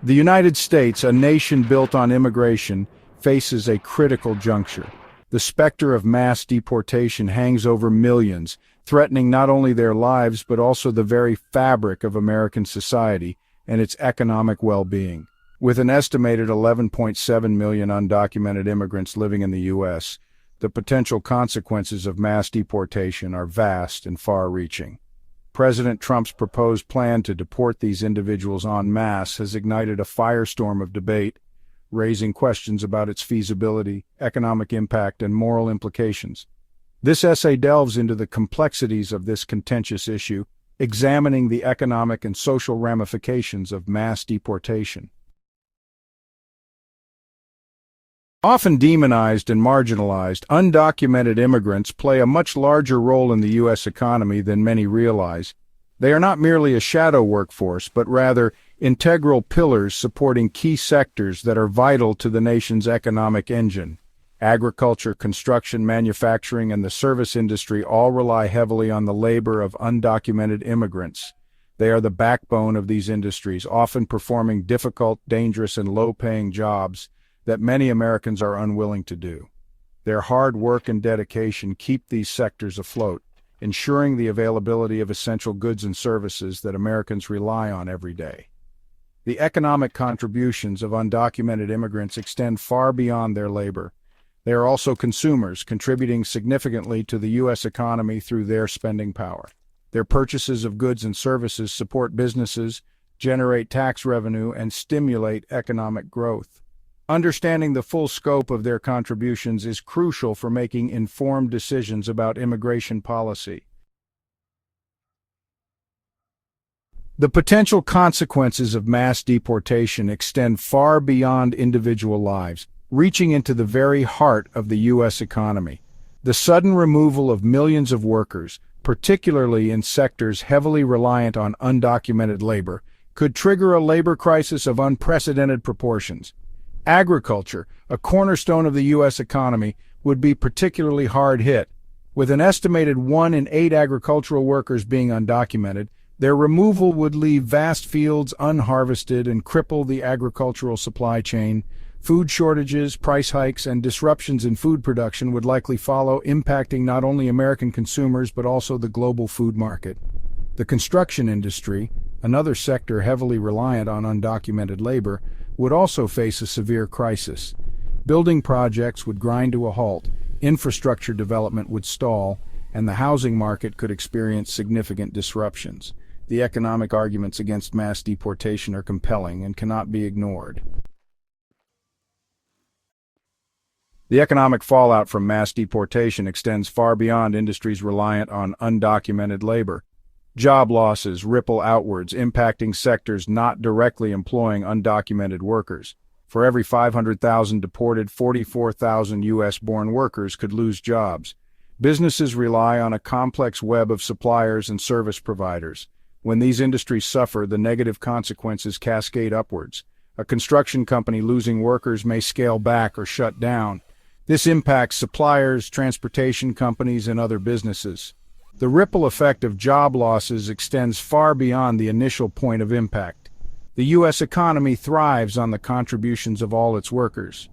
The United States, a nation built on immigration, faces a critical juncture. The specter of mass deportation hangs over millions, threatening not only their lives but also the very fabric of American society and its economic well-being. With an estimated 11.7 million undocumented immigrants living in the U.S., the potential consequences of mass deportation are vast and far-reaching. President Trump's proposed plan to deport these individuals en masse has ignited a firestorm of debate, raising questions about its feasibility, economic impact, and moral implications. This essay delves into the complexities of this contentious issue, examining the economic and social ramifications of mass deportation. Often demonized and marginalized, undocumented immigrants play a much larger role in the U.S. economy than many realize. They are not merely a shadow workforce, but rather integral pillars supporting key sectors that are vital to the nation's economic engine. Agriculture, construction, manufacturing, and the service industry all rely heavily on the labor of undocumented immigrants. They are the backbone of these industries, often performing difficult, dangerous, and low-paying jobs that many Americans are unwilling to do. Their hard work and dedication keep these sectors afloat, ensuring the availability of essential goods and services that Americans rely on every day. The economic contributions of undocumented immigrants extend far beyond their labor. They are also consumers, contributing significantly to the U.S. economy through their spending power. Their purchases of goods and services support businesses, generate tax revenue, and stimulate economic growth. Understanding the full scope of their contributions is crucial for making informed decisions about immigration policy. The potential consequences of mass deportation extend far beyond individual lives, reaching into the very heart of the U.S. economy. The sudden removal of millions of workers, particularly in sectors heavily reliant on undocumented labor, could trigger a labor crisis of unprecedented proportions. Agriculture, a cornerstone of the U.S. economy, would be particularly hard hit. With an estimated 1 in 8 agricultural workers being undocumented, their removal would leave vast fields unharvested and cripple the agricultural supply chain. Food shortages, price hikes, and disruptions in food production would likely follow, impacting not only American consumers but also the global food market. The construction industry, another sector heavily reliant on undocumented labor, would also face a severe crisis. Building projects would grind to a halt, infrastructure development would stall, and the housing market could experience significant disruptions. The economic arguments against mass deportation are compelling and cannot be ignored. The economic fallout from mass deportation extends far beyond industries reliant on undocumented labor. Job losses ripple outwards, impacting sectors not directly employing undocumented workers. For every 500,000 deported, 44,000 U.S.-born workers could lose jobs. Businesses rely on a complex web of suppliers and service providers. When these industries suffer, the negative consequences cascade upwards. A construction company losing workers may scale back or shut down. This impacts suppliers, transportation companies, and other businesses. The ripple effect of job losses extends far beyond the initial point of impact. The U.S. economy thrives on the contributions of all its workers.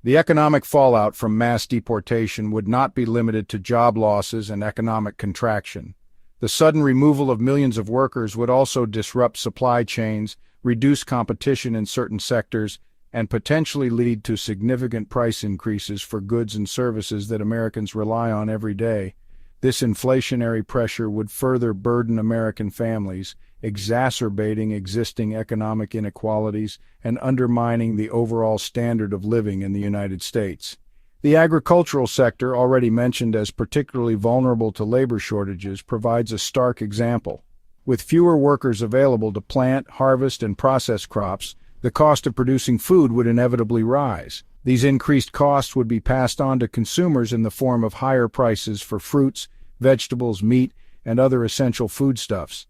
The economic fallout from mass deportation would not be limited to job losses and economic contraction. The sudden removal of millions of workers would also disrupt supply chains, reduce competition in certain sectors, and potentially lead to significant price increases for goods and services that Americans rely on every day. This inflationary pressure would further burden American families, exacerbating existing economic inequalities and undermining the overall standard of living in the United States. The agricultural sector, already mentioned as particularly vulnerable to labor shortages, provides a stark example. With fewer workers available to plant, harvest, and process crops, the cost of producing food would inevitably rise. These increased costs would be passed on to consumers in the form of higher prices for fruits, vegetables, meat, and other essential foodstuffs.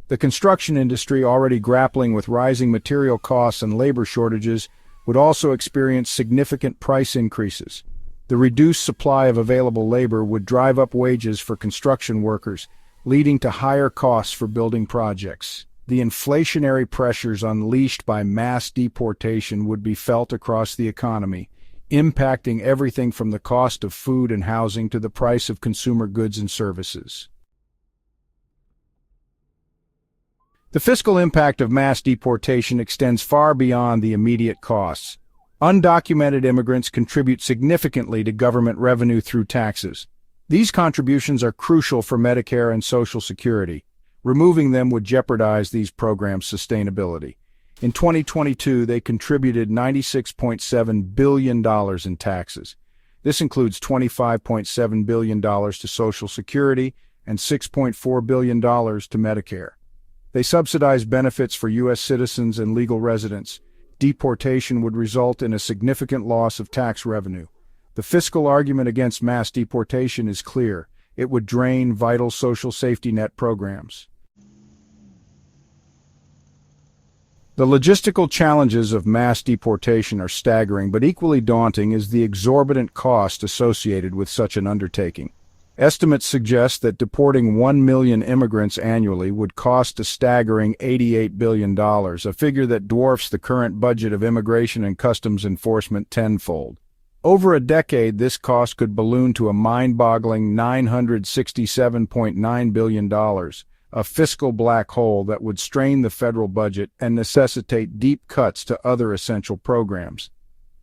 The construction industry, already grappling with rising material costs and labor shortages, would also experience significant price increases. The reduced supply of available labor would drive up wages for construction workers, leading to higher costs for building projects. The inflationary pressures unleashed by mass deportation would be felt across the economy, impacting everything from the cost of food and housing to the price of consumer goods and services. The fiscal impact of mass deportation extends far beyond the immediate costs. Undocumented immigrants contribute significantly to government revenue through taxes. These contributions are crucial for Medicare and Social Security. Removing them would jeopardize these programs' sustainability. In 2022, they contributed $96.7 billion in taxes. This includes $25.7 billion to Social Security and $6.4 billion to Medicare. They subsidize benefits for U.S. citizens and legal residents. Deportation would result in a significant loss of tax revenue. The fiscal argument against mass deportation is clear. It would drain vital social safety net programs. The logistical challenges of mass deportation are staggering, but equally daunting is the exorbitant cost associated with such an undertaking. Estimates suggest that deporting 1 million immigrants annually would cost a staggering $88 billion, a figure that dwarfs the current budget of immigration and customs enforcement tenfold. Over a decade, this cost could balloon to a mind-boggling $967.9 billion, a fiscal black hole that would strain the federal budget and necessitate deep cuts to other essential programs.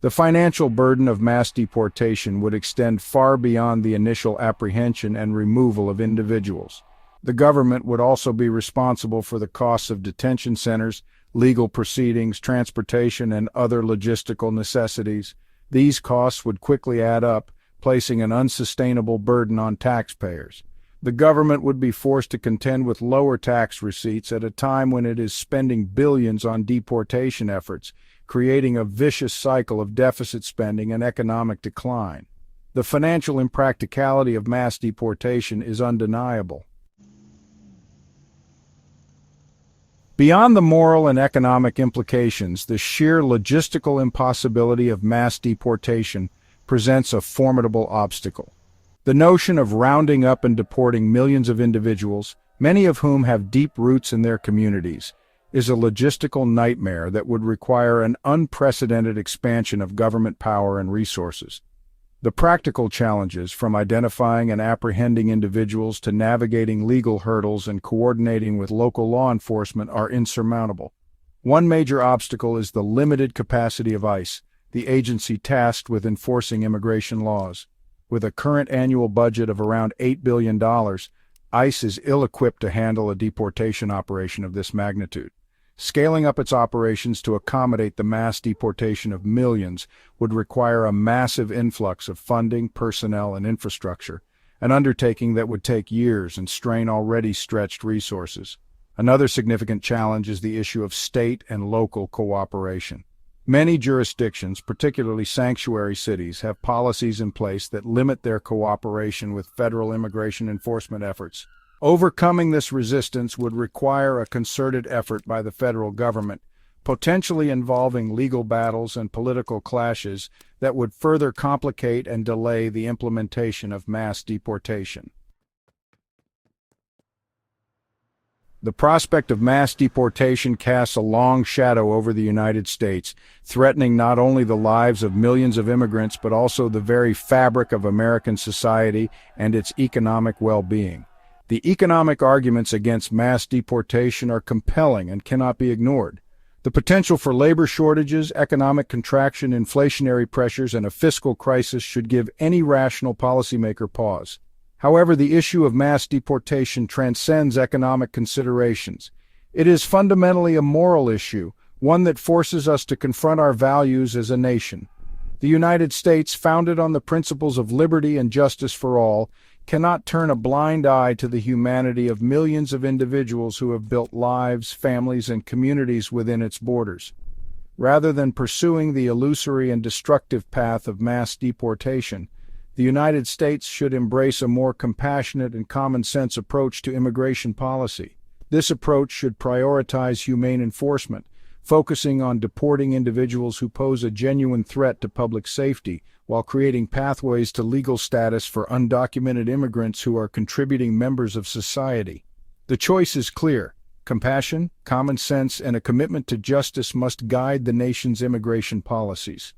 The financial burden of mass deportation would extend far beyond the initial apprehension and removal of individuals. The government would also be responsible for the costs of detention centers, legal proceedings, transportation, and other logistical necessities. These costs would quickly add up, placing an unsustainable burden on taxpayers. The government would be forced to contend with lower tax receipts at a time when it is spending billions on deportation efforts, creating a vicious cycle of deficit spending and economic decline. The financial impracticality of mass deportation is undeniable. Beyond the moral and economic implications, the sheer logistical impossibility of mass deportation presents a formidable obstacle. The notion of rounding up and deporting millions of individuals, many of whom have deep roots in their communities, is a logistical nightmare that would require an unprecedented expansion of government power and resources. The practical challenges, from identifying and apprehending individuals to navigating legal hurdles and coordinating with local law enforcement, are insurmountable. One major obstacle is the limited capacity of ICE, the agency tasked with enforcing immigration laws. With a current annual budget of around $8 billion, ICE is ill-equipped to handle a deportation operation of this magnitude. Scaling up its operations to accommodate the mass deportation of millions would require a massive influx of funding, personnel, and infrastructure, an undertaking that would take years and strain already stretched resources. Another significant challenge is the issue of state and local cooperation. Many jurisdictions, particularly sanctuary cities, have policies in place that limit their cooperation with federal immigration enforcement efforts. Overcoming this resistance would require a concerted effort by the federal government, potentially involving legal battles and political clashes that would further complicate and delay the implementation of mass deportation. The prospect of mass deportation casts a long shadow over the United States, threatening not only the lives of millions of immigrants but also the very fabric of American society and its economic well-being. The economic arguments against mass deportation are compelling and cannot be ignored. The potential for labor shortages, economic contraction, inflationary pressures, and a fiscal crisis should give any rational policymaker pause. However, the issue of mass deportation transcends economic considerations. It is fundamentally a moral issue, one that forces us to confront our values as a nation. The United States, founded on the principles of liberty and justice for all, cannot turn a blind eye to the humanity of millions of individuals who have built lives, families, and communities within its borders. Rather than pursuing the illusory and destructive path of mass deportation, the United States should embrace a more compassionate and common-sense approach to immigration policy. This approach should prioritize humane enforcement, focusing on deporting individuals who pose a genuine threat to public safety, while creating pathways to legal status for undocumented immigrants who are contributing members of society. The choice is clear: Compassion, common sense, and a commitment to justice must guide the nation's immigration policies.